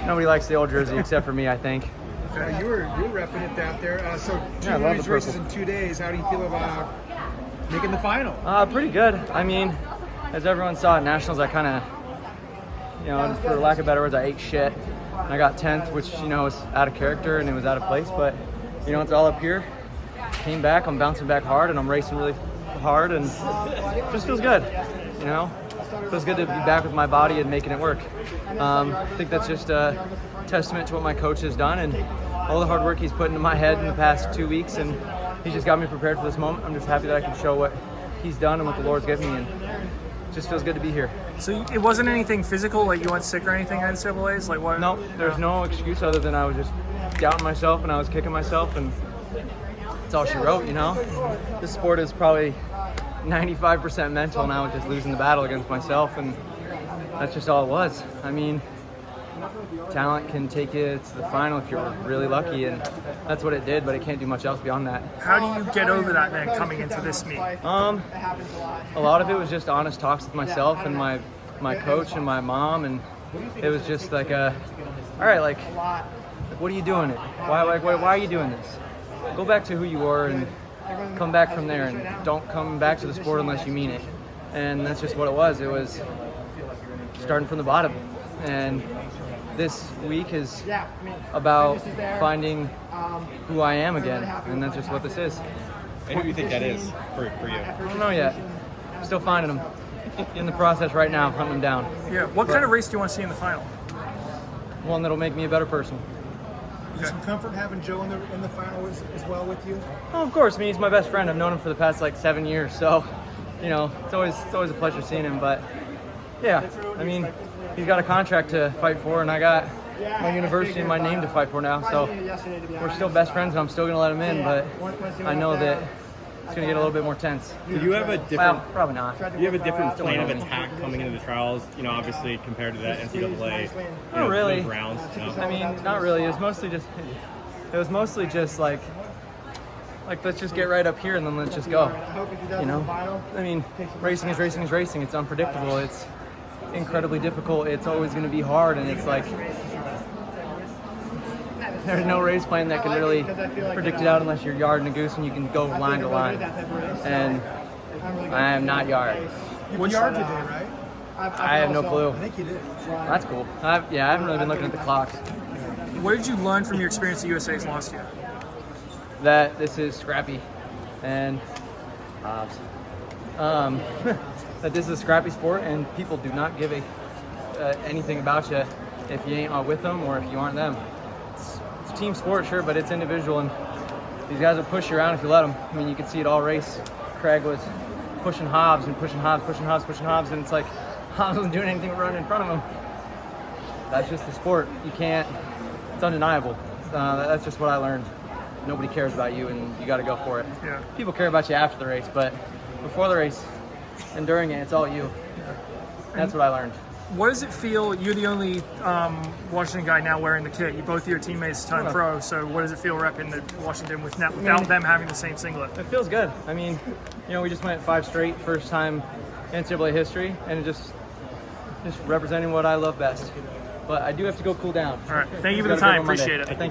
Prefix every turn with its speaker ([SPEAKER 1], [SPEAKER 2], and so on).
[SPEAKER 1] nobody likes the old jersey except for me, I think.
[SPEAKER 2] You were repping it out there. So two
[SPEAKER 1] I love the
[SPEAKER 2] races
[SPEAKER 1] purple.
[SPEAKER 2] in 2 days. How do you feel about making the final?
[SPEAKER 1] Pretty good. I mean, as everyone saw at Nationals, I kind of, for lack of better words, I ate shit. I got 10th, which, was out of character and it was out of place. But, it's all up here. Came back. I'm bouncing back hard and I'm racing really hard and just feels good. Feels good to be back with my body and making it work. I think that's just a testament to what my coach has done and all the hard work he's put into my head in the past 2 weeks, and he's just got me prepared for this moment. I'm just happy that I can show what he's done and what the Lord's given me, and it just feels good to be here.
[SPEAKER 3] So it wasn't anything physical, like you went sick or anything at NCAAs? Like what?
[SPEAKER 1] No, there's no excuse other than I was just doubting myself and I was kicking myself, and that's all she wrote, This sport is probably 95% mental, and I was just losing the battle against myself, and that's just all it was. I mean, talent can take you to the final if you're really lucky, and that's what it did, but it can't do much else beyond that.
[SPEAKER 3] How do you get over that then coming into this meet?
[SPEAKER 1] A lot of it was just honest talks with myself and my coach and my mom, and it was just like all right, like, what are you doing it? Why are you doing this? Go back to who you were and come back from there, and don't come back to the sport unless you mean it. And that's just what it was. It was starting from the bottom. And this week is about finding who I am again, and that's just what this is.
[SPEAKER 4] And who do you think that is for you?
[SPEAKER 1] I don't know yet. Still finding them. In the process right now, hunting them down.
[SPEAKER 3] Yeah. What kind of race do you want to see in the final?
[SPEAKER 1] One that'll make me a better person.
[SPEAKER 2] Some comfort having Joe in the final as well with you?
[SPEAKER 1] Oh, of course. I mean, he's my best friend. I've known him for the past 7 years, so it's always a pleasure seeing him. But yeah, I mean, he's got a contract to fight for, and I got my university and my name to fight for now. So we're still best friends, and I'm still gonna let him in. But I know that it's gonna get a little bit more tense.
[SPEAKER 4] Do you have a different?
[SPEAKER 1] Well, probably not.
[SPEAKER 4] Do you have a different plan of attack coming into the trials? Obviously compared to that NCAA.
[SPEAKER 1] Not really.
[SPEAKER 4] Those rounds. No?
[SPEAKER 1] I mean, not really. It was mostly just like let's just get right up here and then let's just go. I mean, racing is racing is racing. It's unpredictable. It's incredibly difficult. It's always going to be hard, and it's like there's no race plan that can really predict it out unless you're yard and a goose and you can go line to line. And I am not yard.
[SPEAKER 2] You yard today, right?
[SPEAKER 1] I have no clue.
[SPEAKER 2] I think you did.
[SPEAKER 1] That's cool. I haven't really been looking at the clocks.
[SPEAKER 3] What did you learn from your experience at USA's last year?
[SPEAKER 1] That this is scrappy, and that this is a scrappy sport, and people do not give anything about you if you ain't with them or if you aren't them. It's a team sport, sure, but it's individual, and these guys will push you around if you let them. I mean, you could see it all race. Craig was pushing Hobbs and pushing Hobbs, and it's like Hobbs wasn't doing anything but running in front of him. That's just the sport. You can't. It's undeniable. That's just what I learned. Nobody cares about you, and you got to go for it.
[SPEAKER 3] Yeah.
[SPEAKER 1] People care about you after the race, but before the race and during it, it's all you. That's what I learned.
[SPEAKER 3] What does it feel? You're the only Washington guy now wearing the kit. Both of your teammates turn pro. So what does it feel repping the Washington without them having the same singlet?
[SPEAKER 1] It feels good. I mean, we just went 5 straight, first time NCAA history, and just representing what I love best. But I do have to go cool down.
[SPEAKER 3] All right. Thank you for the time. Appreciate it.
[SPEAKER 1] Thank you.